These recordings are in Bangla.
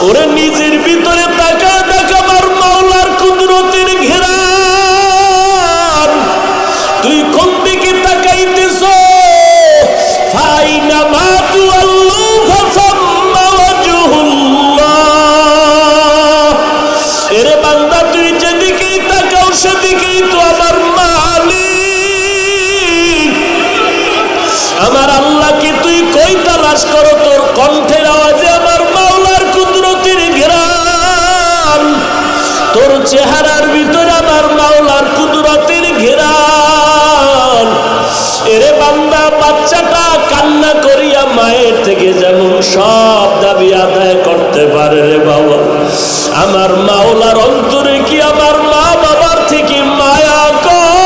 ওরে নিজের ভিতরে তাকা তাকা আমার মাওলার কুদরতের ঘেরান। তুই কোন দিকে তাকাইতেছ? ফাইনা মা তুআল্লু ফাসাম্মা ওয়াজহুল্লাহ। এরে বান্দা, তুই যেদিকেই তাকাও সেদিকেই তো আমার মালিক। আমার আল্লাহকে তুই কই তালাশ করো? তোর কণ্ঠের আওয়াজে আমার মাওলার কুদরতের ঘেরান। তোর চেহারার ভিতরে আমার মাওলার কুদরতের ঘেরান। এরে বান্দা, বাচ্চাটা কান্না করিয়া মায়ের থেকে যেমন সব দাবি আদায় করতে পারে রে বাবা, আমার মাওলার অন্তরে কি আমার মা বাবার থেকে মায়া কম?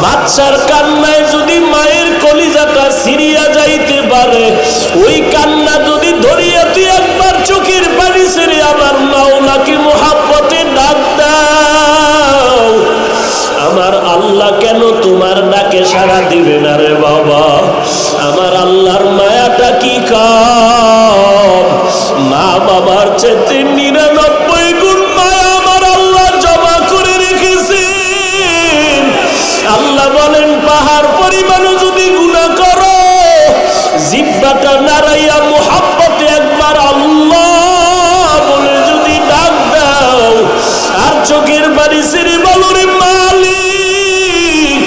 বাচ্চার কান্নায় যদি মায়ের কলিজাটা সিরিয়া যাইতে পারে, ওই কান্না যদি ধরিয়া তুই একবার চোখের পানি ছেড়ে আমার মাওলাকে মুহাব্বতে ডাক দাও, আমার আল্লাহ কেন তোমার ডাকে সাড়া দিবে না রে বাবা? আমার আল্লাহর মায়াটা কি কম? মা বাবার চেয়ে 99 গুণ মায়া আমার আল্লাহ জমা করে রেখেছেন। আল্লাহ বলেন, পাহাড় পরিমাণও যদি গুনাহ করো, জিহ্বাটা নাড়াইয়া মুহাব্বতে একবার আল্লাহ বলে যদি ডাক দাও, আর চোখের বাড়ি ছেড়ে বলো রে মালিক,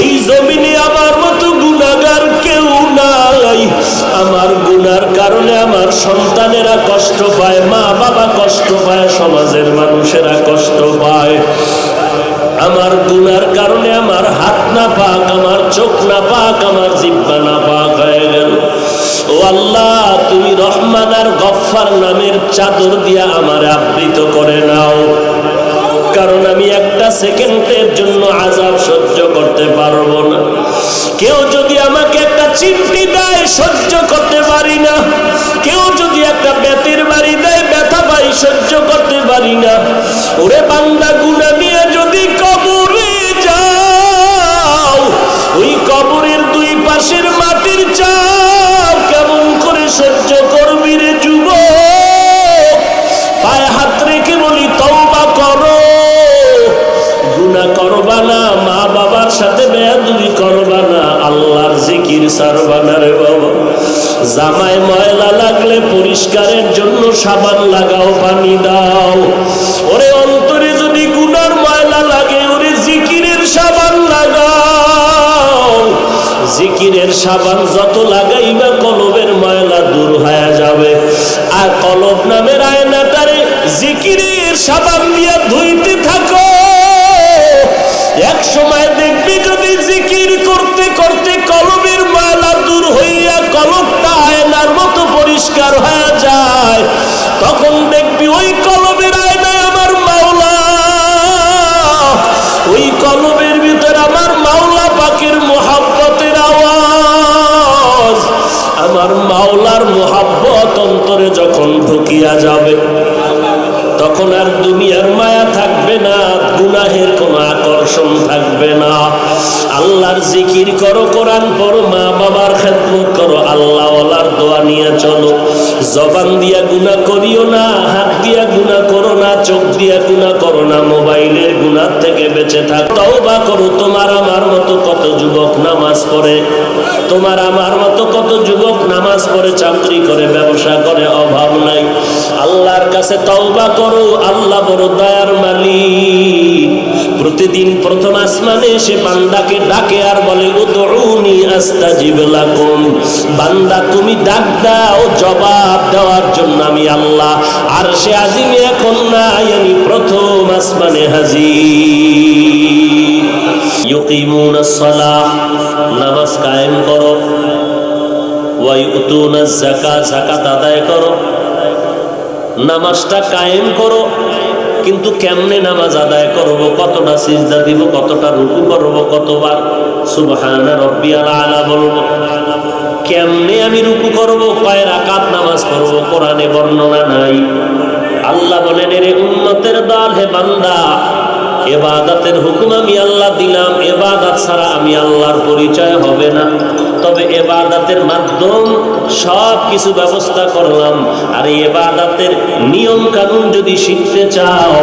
এই জমিনে আমার মতো গুনাহগার কেউ নাই। আমার গুনার কারণে আমার সন্তানেরা কষ্ট পায়, মা বাবা কষ্ট পায়, সমাজের মানুষেরা কষ্ট পায়। আমার গুনার কারণে আমার হাত না পাক, আমার চোখ না পাক, আমার জিহ্বা না পাক হয়ে গেল। ও আল্লাহ, তুমি রহমান আর গফফার নামের চাদর দিয়া আমারে আবৃত করে নাও, কারণ আমি একটা সেকেন্ডের জন্য আযাব সহ্য করতে পারবো না। কেউ যদি আমাকে একটা চিমটি দেয় সহ্য করতে পারি না, কেউ যদি একটা বেতের বাড়ি দেয় ব্যথা পাই সহ্য করতে পারি না। ওরে বান্দা, গুনাহ নিয়ে যদি কবরে যাও, ওই কবরের দুই পাশের মাটির চাপ কেমন করে সহ্য করবি রে যুবক? পায়ে হাত রেখে বলি, তওবা করো, গুনাহ করবা না, মা বাবার সাথে বেয়াদবি করবা না, আল্লাহর জিকির ছাড়বা না রে বাবা। জামায় ময়লা লাগলে পরিষ্কারের জন্য সাবান লাগাও, পানি দাও। ওরে অন্তরে যদি গুনার ময়লা লাগে, ওরে জিকিরের সাবান লাগাও। জিকিরের সাবান যত লাগাইবা কলবের ময়লা দূর হয়ে যাবে। আর কলব নামের আয়নাটারে জিকিরের সাবান দিয়ে ধুইতে থাকো। এক সময় দেখবি যদি জিকির করতে করতে কলবের ময়লা দূর হইয়া কলবটা আয়নার মতো পরিষ্কার হয়ে যায়, তখন দেখবি ওই কলবের আয়নায় আমার মাওলা, ওই কলবের ভিতর আমার মাওলা পাকের মুহাব্বতের আওয়াজ। আমার মাওলার মুহাব্বত অন্তরে যখন ঢুকিয়া যাবে, তখন আর দুনিয়ার মায়া থাকবে না, গুনাহের কোনো আকর্ষণ থাকবে না। আল্লাহর জিকির করো, কোরআন পড়ো, মা বাবার খেদমত করো, আল্লাহ ওয়ালার দোয়া নিয়ে চলো। জবান দিয়া গুনাহ করিও না, হাত দিয়া গুনাহ করো না, চোখ দিয়া গুনাহ করো না, মোবাইলের গুনাহ থেকে বেঁচে থাক, তওবা করো। তোমার আমার মতো কত যুবক নামাজ পড়ে, তোমার আমার মতো কত যুবক নামাজ পড়ে, চাকরি করে, ব্যবসা করে, অভাব নাই। আল্লাহর কাছে তওবা করো, আল্লাহ বড় দয়ার মালিক। প্রতিদিন প্রথম আসমানে এসে বান্দাকে ডাকে আর বলে, উদউনি আস্তাজিব লাকুম। বান্দা তুমি ডাক দাও, জবাব দেওয়ার জন্য আমি আল্লাহ আরশে আজিমে এখন নাই, আমি প্রথম আসমানে হাজির। ইউকিমুনাস সালাহ, নামাজ কায়েম করো। ওয়া ইউতুনাজ যাকাত, যাকাত আদায় করো। নামাজটা কায়েম করো, কিন্তু কেমনে নামাজ আদায় করব, কতটা সিজদা দিব, কতটা রুকু করব, কতবার সুবহানা রাব্বিয়াল আলা বলবো, কেমনে আমি রুকু করব, কয় রাকাত নামাজ পড়ব, কোরআনে বর্ণনা নাই। আল্লাহ বলেন, এরে উম্মতের দল, হে বান্দা, ইবাদতের হুকুম আমি আল্লাহ দিলাম, ইবাদত ছাড়া আমি আল্লাহর পরিচয় হবে না। তবে ইবাদতের মাধ্যম সব কিছু ব্যবস্থা করলাম। আর এই ইবাদতের নিয়ম কানুন যদি শিখতে চাও,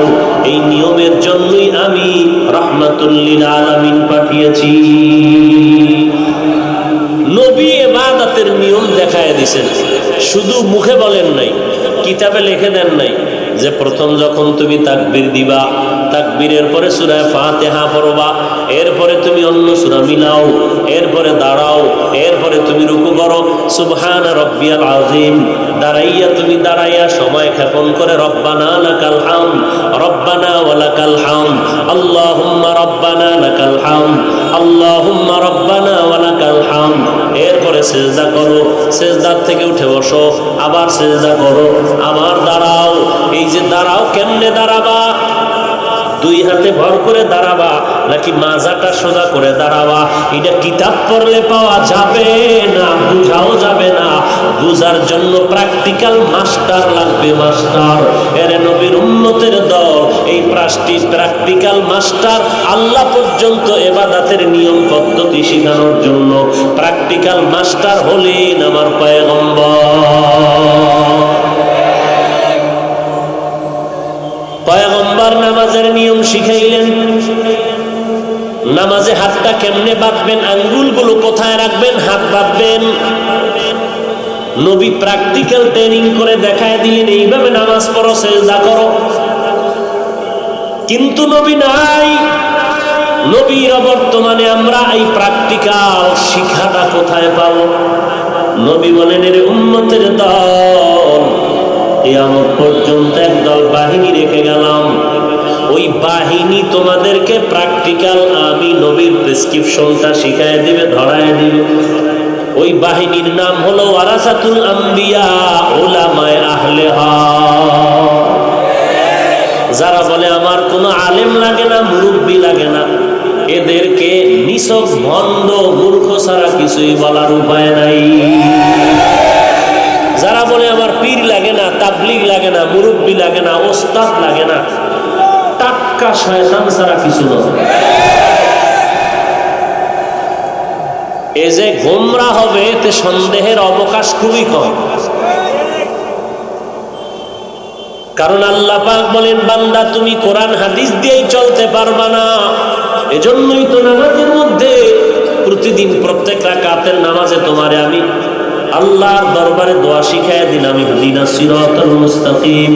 এই নিয়মের জন্যই আমি রাহমাতুল লিল আলামিন পাঠিয়েছি। নবী ইবাদতের নিয়ম দেখায় দিয়েছেন, শুধু মুখে বলেন নাই, কিতাবে লিখে দেন নাই যে প্রথম যখন তুমি তাকবীর দিবা, তাকবীরের পরে সূরা ফাতিহা পড়বা, এরপরে তুমি অন্য সূরা মিলাও, এরপরে দাঁড়াও, এরপরে তুমি রুকু করো, সুবহানা রাব্বিয়াল আযীম, দাঁড়াইয়া তুমি দাঁড়াইয়া সময় ক্ষেপণ করে রব্বানা লাকাল হামদ, রব্বানা ওয়া লাকাল হামদ, আল্লাহুম্মা রব্বানা লাকাল হামদ, আল্লাহুম্মা রব্বানা ওয়া লাকাল হামদ। এরপরে সিজদা করো, সিজদার থেকে উঠে বসো, আবার সিজদা করো, আবার দাঁড়াও। এই যে দাঁড়াও, কেমনে দাঁড়াবা? দুই হাতে ভর করে দাঁড়াবা নাকি মাজাটা সোজা করে দাঁড়াবা? এটা কিতাব পড়লে পাওয়া যাবে না, বুঝাও যাবে না। বুঝার জন্য প্র্যাকটিক্যাল মাস্টার লাগবে, মাস্টার। এর নবীর উম্মতের দল এই প্র্যাকটিক্যাল মাস্টার আল্লাহ পর্যন্ত ইবাদতের নিয়ম পদ্ধতি শেখানোর জন্য প্র্যাকটিক্যাল মাস্টার হলেন আমার পয়গম্বর। পয়গম্বর নামাজের নিয়ম শিখাইলেন। নামাজে হাতটা কেমনে বাঁধবেন, আঙ্গুলগুলো কোথায় রাখবেন, হাত বাঁধবেন। নবী প্র্যাকটিক্যাল ট্রেনিং করে দেখায় দিলেন, এইভাবে নামাজ পড়ো, সিজদা করো। কিন্তু নবী নাই, নবীর বর্তমানে আমরা এই প্র্যাকটিক্যাল শিক্ষাটা কোথায় পাবো? নবী বলেন, এর উম্মতের দল, কিয়ামত পর্যন্ত একদল বাহিনী রেখে গেলাম। ওই বাহিনী তোমাদেরকে প্র্যাকটিক্যাল আমি নবীর প্রেসক্রিপশনটা শিখায় দিবে, ধরায় দিবে। ওই বাহিনীর নাম হলো ওয়ারাসাতুল আম্বিয়া, উলামায়ে আহলে হক। যারা বলে আমার কোনো আলেম লাগে না, মুরব্বি লাগে না, এদেরকে নিছক ভণ্ড মূর্খ ছাড়া কিছুই বলার উপায় নাই। যারা বলে আমার পীর লাগে না, তাবলীগ লাগে না, মুরব্বি লাগে না, ওস্তাদ লাগে না, টাটকা শয়তান ছাড়া কিছু নয়। এ যে গোমরা হবে এতে সন্দেহের অবকাশ খুবই কম। কারণ আল্লাহ পাক বলেন, বান্দা তুমি কোরআন হাদিস দিয়েই চলতে পারবা না। এজন্যই তো নামাজের মধ্যে প্রতিদিন প্রত্যেক রাকাতের নামাজে তোমারে আমি আল্লাহর দরবারে দোয়া শিখাইয়া দিলাম, ইহদিনাস সিরাতাল মুস্তাকিম।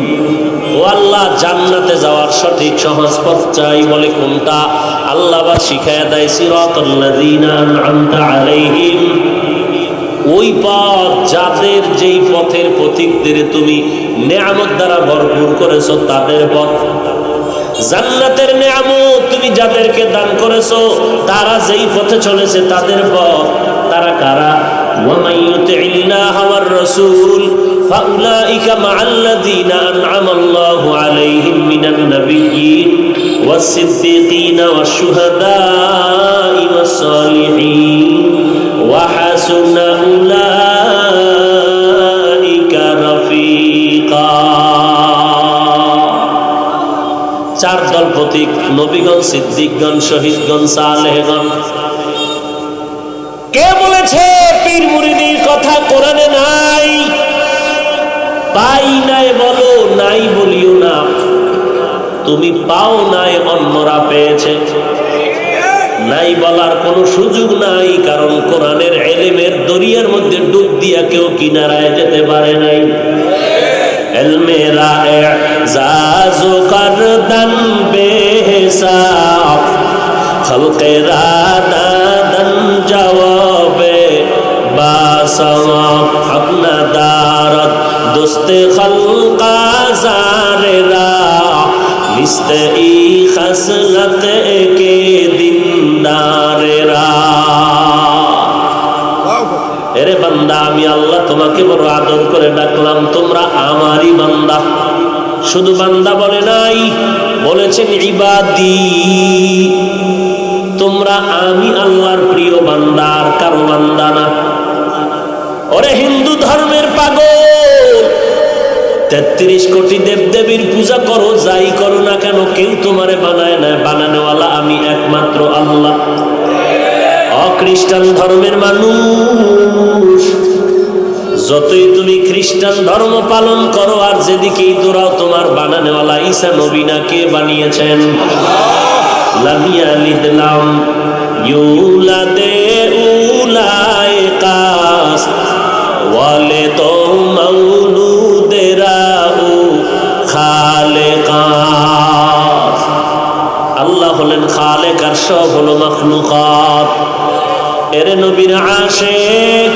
ও আল্লাহ, জান্নাতে যাওয়ার সঠিক সহজ পথ চাই। বলে কোনটা? আল্লাহ বা শিখাইয়া দেয়, সিরাতাল লাযিনা আন'আমতা আলাইহিম, ওই পথ যাদের, যেই পথের পথিকদের তুমি নেয়ামত দ্বারা ভরপুর করেছো, তাদের পথ। জান্নাতের নেয়ামত তুমি যাদেরকে দান করেছো, তারা যেই পথে চলেছে তাদের পথ। তারা কারা? ومن يطع الله والرسول فأولئك مع الذين أنعم الله عليهم من النبيين والصديقين والشهداء والصالحين وحسن أولئك رفيقا। চার দল প্রতীক: নবীগণ, সিদ্দিকগণ, শহীদগণ, সালেহগণ। কে বলেছে পীর মুরিদির কথা কোরআনে নাই? পাই নাই বলো, নাই বলিও না। তুমি পাও নাই, অন্যরা পেয়েছে। নাই বলার কোনো সুযোগ নাই, কারণ কোরআনের ইলমের দরিয়ার মধ্যে ডুব দিয়া কেউ কিনারায় যেতে পারে নাই। ইলমেরা ইজাজু করদান বেহিসাব, খলকেরা দাদান জওয়াবে বাসওয়াব, আপনা দারত দোস্তে খলকা জারেরা, মিস্তে ই খসলত কে দিনদারেরা। এরে বান্দা, আমি আল্লাহ তোমাকে বড় আদর করে ডাকলাম, তোমরা আমারই বান্দা। শুধু বান্দা বলে নাই, বলেছেন ইবাদি। তোমরা আমি আল্লাহর প্রিয় বান্দা, আর কারো বান্দা না। ওরে হিন্দু ধর্মের পাগল, 33 কোটি দেবদেবীর পূজা করো, যাই করো না কেন, কেউ তোমারে বানায় না। বানানোওয়ালা আমি একমাত্র আল্লাহ। অখ্রিস্টান ধর্মের মানুষ, যতই তুমি খ্রিস্টান ধর্ম পালন করো আর যেদিকেই দৌড়াও, তোমার বানানেওয়ালা ঈসা নবী না কে বানিয়েছেন? লাম ইয়ালিদ লাম ইউলাদে উলাইকাস ওয়ালিদু মাউলুদেরাহু খালেকাস। আল্লাহ হলেন খালেক আর সব হলো মাখলুকাত। এরে নবীর আশিক,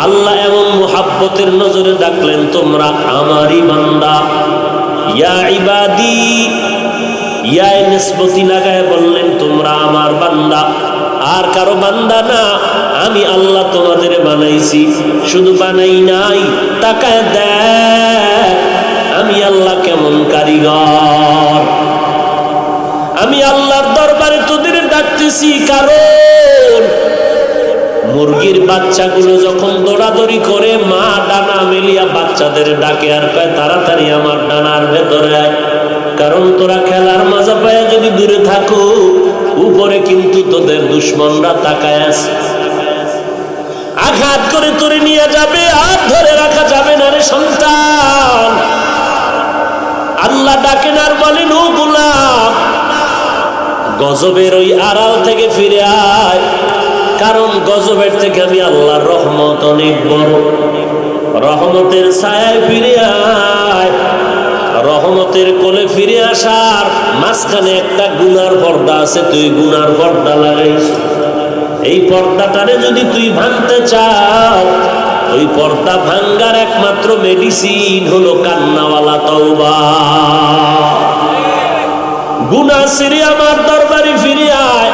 আল্লাহ এমন মুহাব্বতের নজরে ডাকলেন, তোমরা আমারই বান্দা। ইয়া ইবাদি, ইয়া নিসবতি লাগায় বললেন তোমরা আমার বান্দা, আর কারো বান্দা না। আমি আল্লাহ তোমাদের বানাইছি, শুধু বানাই নাই, তাকায় দেখ আমি আল্লাহ কেমন কারিগর। আমি আল্লাহর দরবারে তোদের ডাকতেছি, কারণ মুরগির বাচ্চাগুলো যখন দৌড়াদৌড়ি করে, মা ডানা মেলিয়া বাচ্চাদের ডাকে আর কয় তাড়াতাড়ি আমার ডানার ভেতরে আয়। কারণ তোরা খেলার মজা পায় যদি দূরে থাকো, উপরে কিন্তু তোদের দুশ্মনরা তাকায় আছে, আঘাত করে তোরে নিয়ে যাবে, আর ধরে রাখা যাবে না রে সন্তান। আল্লাহ ডাকেন আর বলেন, ও গোলাম, গজবের ওই আড়াল থেকে ফিরে আয়, কারণ গজবের থেকে আমি আল্লাহর রহমত অনেক বড়। রহমতের ছায়ায় ফিরে আয়। রহমতের কোলে ফিরে আসার মাঝখানে একটা গুনার পর্দা আছে, তুই গুনার পর্দা লাগাইস। এই পর্দাটারে যদি তুই ভাঙতে চাও, ওই পর্দা ভাঙ্গার একমাত্র মেডিসিন হলো কান্নাওয়ালা তওবা। গুনাহ ছেড়ে আমার দরবারে ফিরে আয়।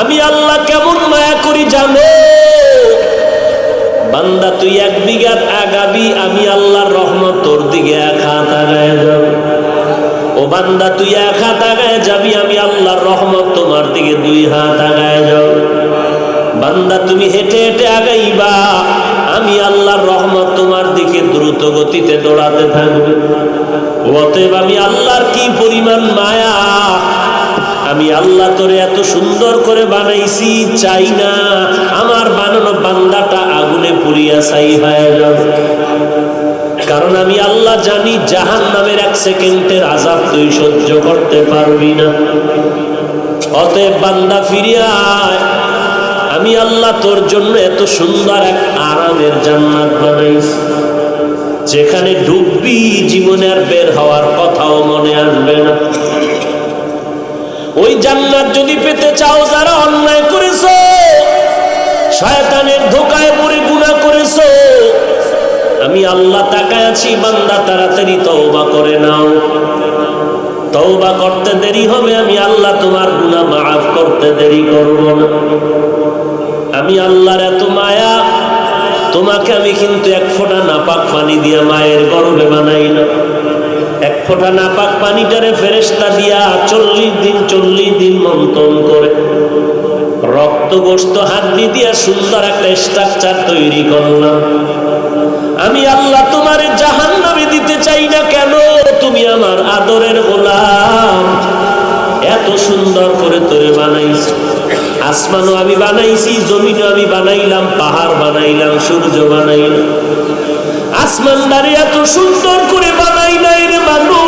আমি আল্লাহ কেমন মায়া করি জানো? বান্দা তুই এক বিঘা আগাবি, আমি আল্লাহর রহমত তোর দিকে এক হাত আগায় যাব। ও বান্দা তুই এক হাত আগায় যাবি, আমি আল্লাহর রহমত তোমার দিকে দুই হাত আগায় যাব। বান্দা তুমি হেঁটে হেঁটে আগাইবা, আমি আল্লাহর রহমত তোমার দিকে দ্রুত গতিতে দৌড়াতে থাকবে। অতএব আমি আল্লাহর কি পরিমাণ মায়া, আমি আল্লাহ তোরে এত সুন্দর করে বানাইছি, চাই না আমার বানানো বান্দাটা আগুনে পুড়িয়া ছাই হয়ে যাবে। কারণ আমি আল্লাহ জানি জাহান্নামের এক সেকেন্ডের আযাব তুই সহ্য করতে পারবি না। অতএব বান্দা ফিরে আয়, আমি আল্লাহ তোর জন্য এত সুন্দর এক আরামের জান্নাত বানাইছি, যেখানে ডুববি জীবনে আর বের হওয়ার কথাও মনে আসবে না। ওই জান্নাত যদি পেতে চাও, যারা অন্যায় করেছো, শয়তানের ধোকায় পড়ে গুনাহ করেছো, আমি আল্লাহ তাকায় আছি, বান্দা তাড়াতাড়ি তওবা করে নাও। তওবা করতে দেরি হবে, আমি আল্লাহ তোমার গুনাহ মাফ করতে দেরি করব না। আমি আল্লাহর এত মায়া, তোমাকে আমি কিন্তু এক ফোঁটা নাপাক পানি দিয়া মায়ের গর্ভে বানাই না। এক ফোঁটা নাপাক পানিটারে ফেরেশতা দিয়া 40 দিন মন্থন করে রক্ত গোশত হাড্ডি দিয়া সুন্দর একটা স্ট্রাকচার তৈরি করলাম। আমি আল্লাহ তোমারে জাহান্নামে দিতে চাই না। কেন? তুমি আমার আদরের গোলাম, এত সুন্দর করে তোরে বানাইছি। আসমানও আমি বানাইছি, জমিনও আমি বানাইলাম, পাহাড় বানাইলাম, সূর্য বানাইলাম। আসমানদারে এত সুন্দর করে বানাই নাই রে মানুষ,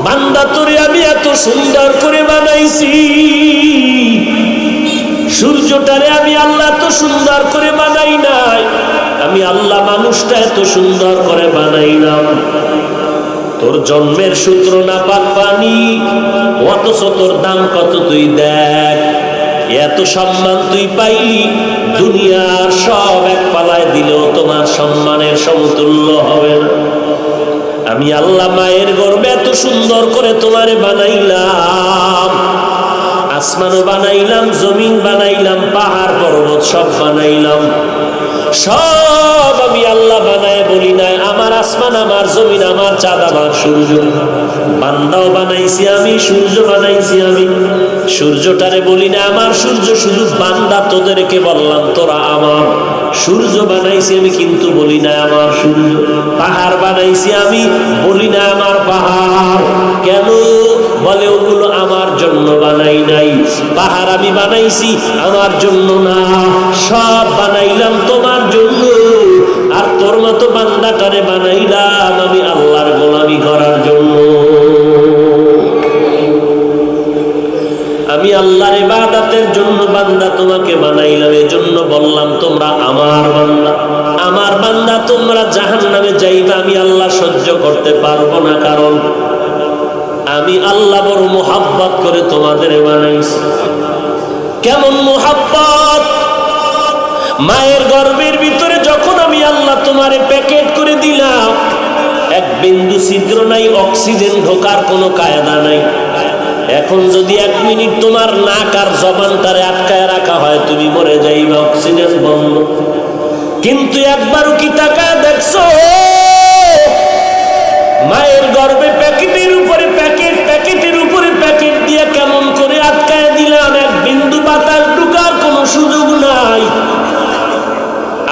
বান্দা তোরে আমি এত সুন্দর করে বানাইছি। সূর্যটারে আমি আল্লাহ এত সুন্দর করে বানাই নাই, আমি আল্লাহ মানুষটা এত সুন্দর করে বানাইলাম। তোর জন্মের সূত্র নাপাক পানি, অথচ তোর দাম কত তুই দেখ। এত সম্মান তুই পাইলি, দুনিয়ার সব এক পালায় দিলেও তোমার সম্মানের সমতুল্য হবে না। আমি আল্লাহ মায়ের গর্ভে এত সুন্দর করে তোমারে বানাইলাম। আসমানও বানাইলাম, জমিন বানাইলাম, পাহাড় পর্বত সব বানাইলাম। সব আমি আল্লাহ বানায় বলি নাই আমার আসমান, আমার জমিন, আমার চাঁদ, আমার সূর্য। বান্দাও বানাইছি আমি, সূর্য বানাইছি আমি। সূর্যটারে বলি না আমার সূর্য, শুধু বান্দা তোদেরকে বললাম তোরা আমার। সূর্য বানাইছি আমি, কিন্তু বলি না আমার সূর্য। পাহাড় বানাইছি আমি, বলি না আমার পাহাড়। কেন? বলে বলে ওগুলো আমার জন্য বানাই নাই, পাহাড় আমি বানাইছি আমার জন্য না, সব বানাইলাম তোমার জন্য। আর তোর মতো বান্দাটারে বানাইলাম আমি আল্লাহর গোলামি করার জন্য। আমি আল্লাহর ইবাদতের জন্য বান্দা তোমাকে বানাইলাম, এজন্য বললাম তোমরা আমার বান্দা। আমার বান্দা তোমরা জাহান্নামে যাইবা আমি আল্লাহ সহ্য করতে পারবো না, কারণ আমি আল্লাহ বড় মুহাব্বত করে তোমাদের বানাইছি। কেমন মুহাব্বত! মায়ের গর্ভের ভিতরে যখন আমি আল্লাহ তোমারে প্যাকেট করে দিলাম, এক বিন্দু ছিদ্র নাই, অক্সিজেন ঢোকার কোনো কায়দা নাই। এখন যদি 1 মিনিট তোমার নাক আর জবানটারে আটকায় রাখা হয়, তুমি মরে যাইবা, অক্সিজেন বন্ধ। কিন্তু একবারও কি তাকায় দেখছো মায়ের গর্ভে প্যাকেটের উপরে প্যাকেট, প্যাকেটের উপরে প্যাকেট দিয়ে কেমন করে আটকায় দিলাম, এক বিন্দু বাতাস ঢোকার কোনো সুযোগ নাই।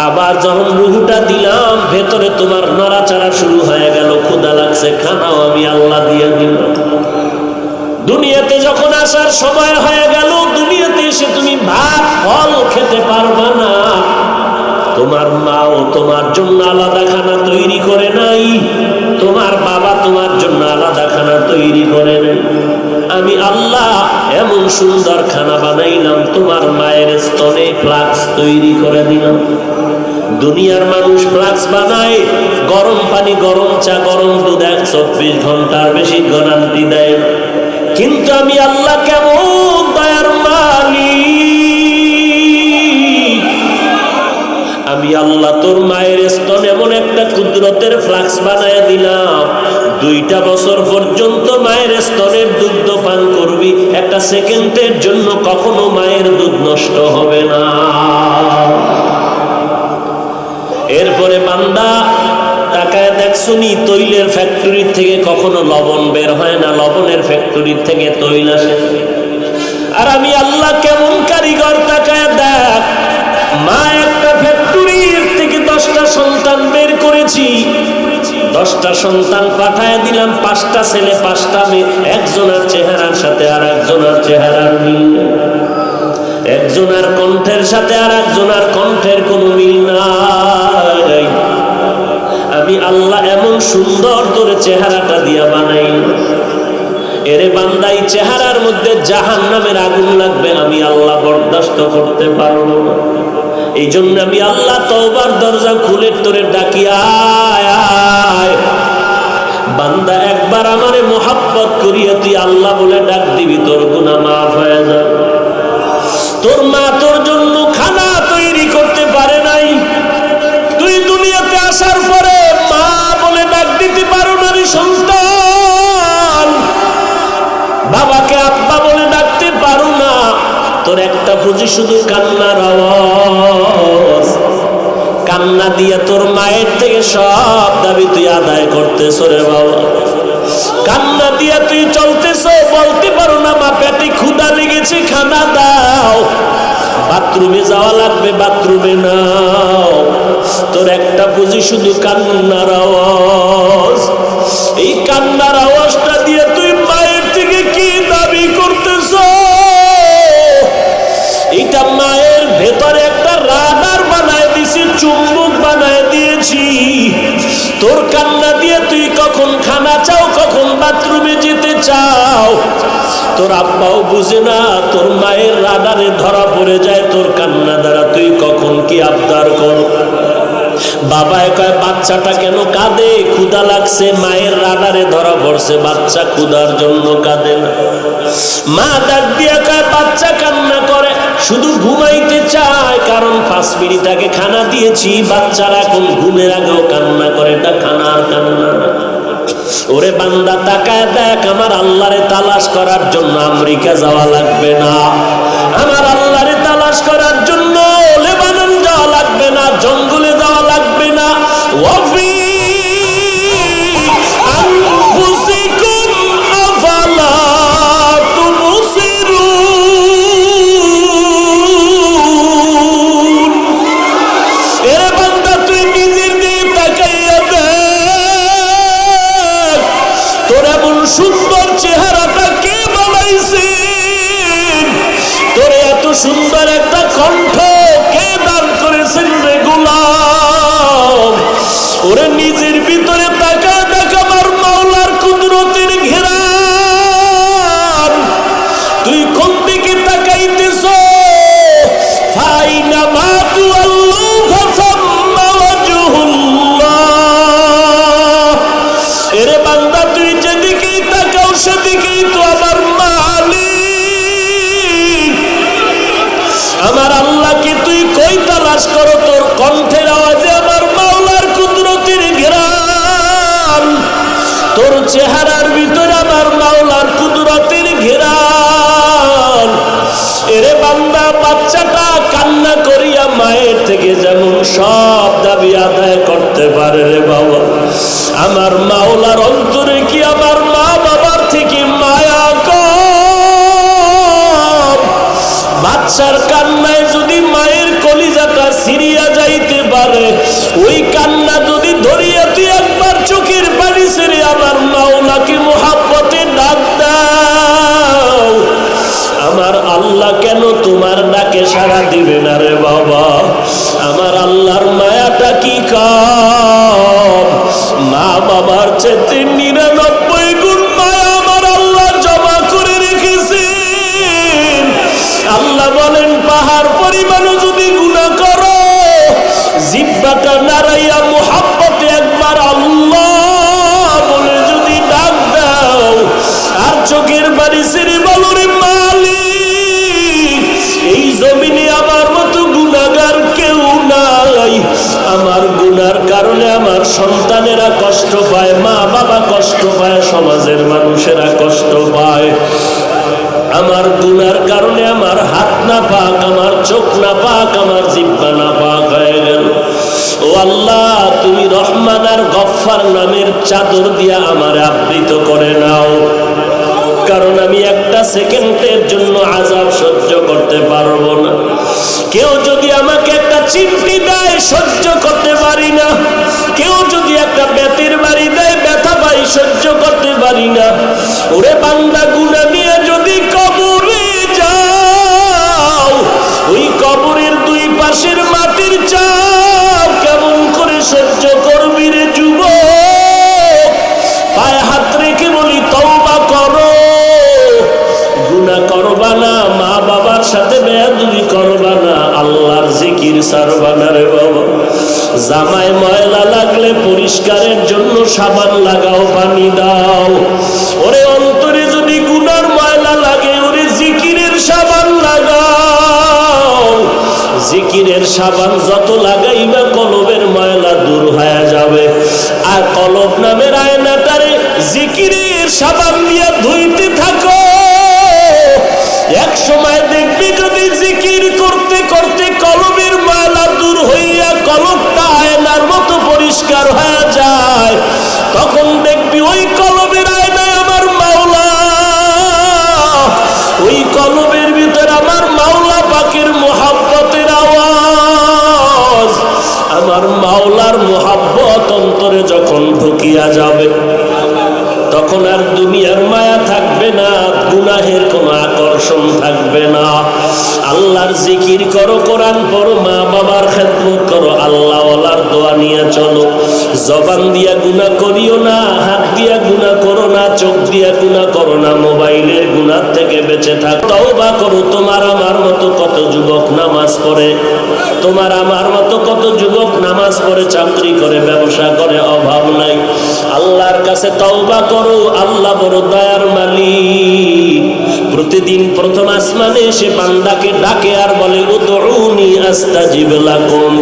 আবার যখন রুহুটা দিলাম, ভেতরে তোমার নড়াচড়া শুরু হয়ে গেল, ক্ষুধা লাগছে, খানাও আমি আল্লাহ দিয়ে দিলাম। দুনিয়াতে যখন আসার সময় হয়ে গেল, দুনিয়াতে এসে তুমি ভাত ফল খেতে পারবা না। তোমার মাও তোমার জন্য আলাদা খানা তৈরি করে নাই, তোমার বাবা তোমার জন্য আলাদা খানা তৈরি করে নাই। আমি আল্লাহ এমন সুন্দর খানা বানাইলাম, তোমার মায়ের স্তনে ফ্লাক্স তৈরি করে দিলাম। দুনিয়ার মানুষ ফ্লাক্স বানায়, গরম পানি, গরম চা, গরম দুধ 24 ঘন্টার বেশি গ্যারান্টি দেয়। কিন্তু আমি আল্লাহ কেমন দয়ার মালিক! আমি আল্লাহ তোর মায়ের স্তনে এমন একটা কুদরতের ফ্লাক্স বানায় দিলাম, 2টা বছর পর্যন্ত মায়ের স্তনের দুধ পান করবি, একটা সেকেন্ডের জন্য কখনো মায়ের দুধ নষ্ট হবে না। এরপরে বান্দা তাকায় দেখছুনি, তৈলের ফ্যাক্টরির থেকে কখনো লবণ বের হয় না, লবণের ফ্যাক্টরির থেকে তৈল আসে। আর আমি আল্লাহ কেমন কারিগর, তাকায় দেখ, মা একটা ফ্যাক্টরির থেকে 10টা সন্তান বের করেছি, 10টা সন্তান পাঠায় দিলাম, 5টা ছেলে 5টা মেয়ে, একজনের চেহারার সাথে আর একজনের চেহারার মিল, একজনের কণ্ঠের সাথে আর একজনের কণ্ঠের কোনো মিল নাই। আমি আল্লাহ এমন সুন্দর করে চেহারাটা দিয়া বানাই, এরে বান্দাই চেহারার মধ্যে জাহান্নামের আগুন লাগবে, আমি আল্লাহ বরদাস্ত করতে পারবো না। এই জন্য আমি আল্লাহ তওবার দরজা খুলে তোরে ডাকি, আয় আয় বান্দা, একবার আমারে মোহাব্বত করিয়া তুই আল্লাহ বলে ডাক দিবি, তোর গুনাহ মাফ হয়ে যাবে। তোর মা তোর জন্য খানা তৈরি করতে পারে নাই, তুই দুনিয়াতে আসার পরে মা বলে ডাক দিতে পারো না রে সন্তান, বাবাকে আব্বা বলে ডাকতে পারো না। তোর একটা বুঝি শুধু কান্নার আওয়াজ, কান্না দিয়ে তোর মায়ের থেকে সব দাবি তুই আদায় করতেছ রে বাবা। কান্না দিয়ে তুই চলতেছ, বলতে পারো না মা পেটে ক্ষুধা লেগেছে, খানা দাও, বাথরুমে যাওয়া লাগবে, বাথরুমে নাও। তোর একটা বুঝি শুধু কান্নার আওয়াজ, এই কান্নার আওয়াজটা দিয়ে তুই মায়ের থেকে কি দাবি করতেছ? এটা মায়ের ভেতরে একটা রাডার বানায় দিয়েছি, চুম্বক বানায় দিয়েছি। তোর কান্না দিয়ে তুই কখন খানা চাও, কখন বাথরুমে যেতে চাও, তোর আব্বাও বুঝে না, তোর মায়ের রাডারে ধরা পড়ে যায় তোর কান্না দ্বারা তুই কখন কি আবদার কর। বাবায় কয় বাচ্চাটা কেন কাঁদে, ক্ষুধা লাগছে, মায়ের রাডারে ধরা পড়ছে, বাচ্চা ক্ষুধার জন্য কাঁদে না। মা ডাক দিয়ে কয় বাচ্চা কান্না করে শুধু ঘুমাইতে চায়, কারণ 5 মিনিট আগে খানা দিয়েছি, বাচ্চারা এখন ঘুমের আগেও কান্না করে, এটা খানা আর কান্না না। ওরে বান্দা তাকায় দেখ, আমার আল্লাহরে তালাশ করার জন্য আমেরিকা যাওয়া লাগবে না, আমার আল্লাহরে তালাশ করার জন্য লেবানন যাওয়া লাগবে না, জঙ্গলে যাওয়া লাগবে না। ওয়াফি আনফুসিকুম আফালা তুবসিরুন। এরে বান্দা তুই নিজের দিকে তাকাইয়া দেখ, তোর এমন সুন্দর চেহারাটা কে সুন্দর একটা কণ্ঠ কে দান করেছেন রে গোলাম? ওরে নিজের ভিতরে তাকা দেখা আমার মাওলার কুদরতের ঘেরান। তুই কোন দিকে তাকাইতেছ? ফাইনা মা তুআল্লু ফাসাম্মা ওয়াজহুল্লাহ। এরে বান্দা, তুই যেদিকেই তাকাও সেদিকেই তো আমার মালিক। আমার আল্লাহকে তুই কই তালাশ করো? তোর কণ্ঠের আওয়াজে আমার মাওলার কুদরতের ঘেরান, তোর চেহারার ভিতরে আমার মাওলার কুদরতের ঘেরান। এরে বান্দা, বাচ্চাটা কান্না করিয়া মায়ের থেকে যেমন সব দাবি আদায় করতে পারে রে বাবা, আমার মাওলার অন্তরে কি আমার মা বাবার থেকে মায়া কম? বাচ্চার কান্নায় যদি মায়ের কলিজাটা সিরিয়া যাইতে পারে, ওই কান্না যদি ধরিয়া তুই একবার চোখের পানি ছেড়ে আমার মাওলাকে মুহাব্বতে ডাক দাও, আমার আল্লাহ কেন তোমার ডাকে সাড়া দিবে না রে বাবা? আমার আল্লাহর মায়াটা কি কম? মা বাবার চেয়ে 99 গুণ মায়া আমার আল্লাহ জমা করে রেখেছেন। আল্লাহ বলেন, পাহাড় পরিমাণও যদি গুনাহ করো, জিহ্বাটা নাড়াইয়া মুহাব্বতে একবার আল্লাহ বলে যদি ডাক দাও, আর চোখের বাড়ি ছেড়ে বলো রে মালিক, এই জমিনে আমার মতো গুনাহগার কেউ নাই। আমার গুনার কারণে আমার সন্তানেরা কষ্ট পায়, মা বাবা কষ্ট পায়, সমাজের মানুষেরা কষ্ট পায়। আমার গুনার কারণে আমার হাত না পাক, আমার চোখ না পাক, আমার জিহ্বা না পাক হয়ে গেল। ও আল্লাহ, তুমি রহমান আর গফফার নামের চাদর দিয়া আমারে আবৃত করে নাও, কারণ আমি একটা সেকেন্ডের জন্য আযাব সহ্য করতে পারবো না। কেউ যদি আমাকে একটা চিমটি দেয় সহ্য করতে পারি না, কেউ যদি একটা বেতের বাড়ি দেয় ব্যথা পাই সহ্য করতে পারি না। ওরে বান্দা, গুনাহ নিয়ে যদি কবরে যাও, ওই কবরের দুই পাশের মাটির চাপ কেমন করে সহ্য করবি রে যুবক? পায়ে হাত রেখে বলি, তওবা করো, গুনাহ করবা না, মা বাবার সাথে বেয়াদবি করবা না, আল্লাহর জিকির ছাড়বা না রে বাবা। জামায় ময়লা লাগলে পরিষ্কারের জন্য সাবান লাগাও, পানি দাও। ওরে অন্তরে যদি গুনার ময়লা লাগে, ওরে জিকিরের সাবান লাগাও। জিকিরের সাবান যত লাগাইবা কলবের ময়লা দূর হয়ে যাবে। আর কলব নামের আয়নাটারে জিকিরের সাবান দিয়ে ধুইতে থাকো। এক সময় দেখবি যদি জিকির করতে করতে কলবের ময়লা দূর হইয়া কলবটা আয়নার মতো পরিষ্কার হয়ে যায়, তখন দেখবি ওই কলবের আয়নায় আমার মাওলা, ওই কলবের ভিতর আমার মাওলা পাকের মুহাব্বতের আওয়াজ। আমার মাওলার মুহাব্বত অন্তরে যখন ঢুকিয়া যাবে, তখন আর দুনিয়ার মায়া থাকবে না, গুনাহের কোনো আকর্ষণ থাকবে না। আল্লাহর জিকির করো, কোরআন পড়ো, মা বাবার খেদমত করো, আল্লাহ ওয়ালার দোয়া নিয়ে চলো। জবান দিয়া গুনাহ করিও না, হাত দিয়া গুনাহ করো না, চোখ দিয়া গুনাহ করো না, মোবাইলের গুনাহ থেকে বেঁচে থাক, তওবা করো। তোমার আমার মতো কত যুবক নামাজ পড়ে, তোমার আমার মতো কত যুবক নামাজ পড়ে, চাকরি করে, ব্যবসা করে, অভাব নাই। আল্লাহর কাছে তওবা করো, আল্লাহ বড় দয়ার মালিক। প্রতিদিন প্রথম আসমানে এসে বান্দাকে ডাকে আর বলে, উদউনি আস্তাজিব লাকুম।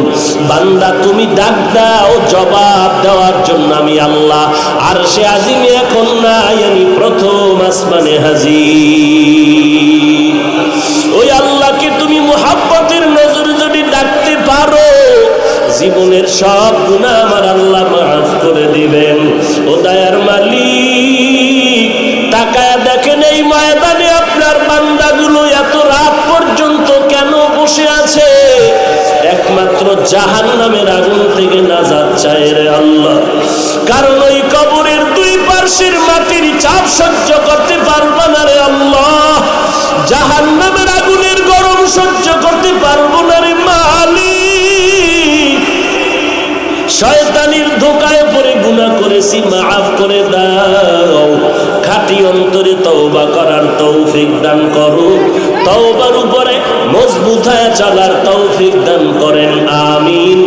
বান্দা তুমি ডাক দাও, জবাব দেওয়ার জন্য আমি আল্লাহ আরশে আজিমে এখন নাই, আমি প্রথম আসমানে হাজির। ওই আল্লাহকে তুমি মুহাব্বতের নজরে যদি ডাকতে পারো, জীবনের সব গুনাহ আমার আল্লাহ মাফ করে দিবেন। ও দয়ার মালিক, তাকায়া দেখেন এই ময়দানে আপনার বান্দাগুলো এত রাত পর্যন্ত কেন বসে আছে? একমাত্র জাহান্নামের আগুন থেকে নাজাত চায় রে আল্লাহ। কারণ ওই কবরের দুই পার্শ্বের মাটির চাপ সহ্য করতে পারবে না রে আল্লাহ। জাহান্নামের আগুনের গরম সহ্য শয়তানির ধোকায় পড়ে গুনাহ করেছি, মাফ করে দাও। খাঁটি অন্তরে তওবা করার তৌফিক দান করো, তওবার উপরে মজবুত হয়ে চলার তৌফিক দান করেন, আমিন।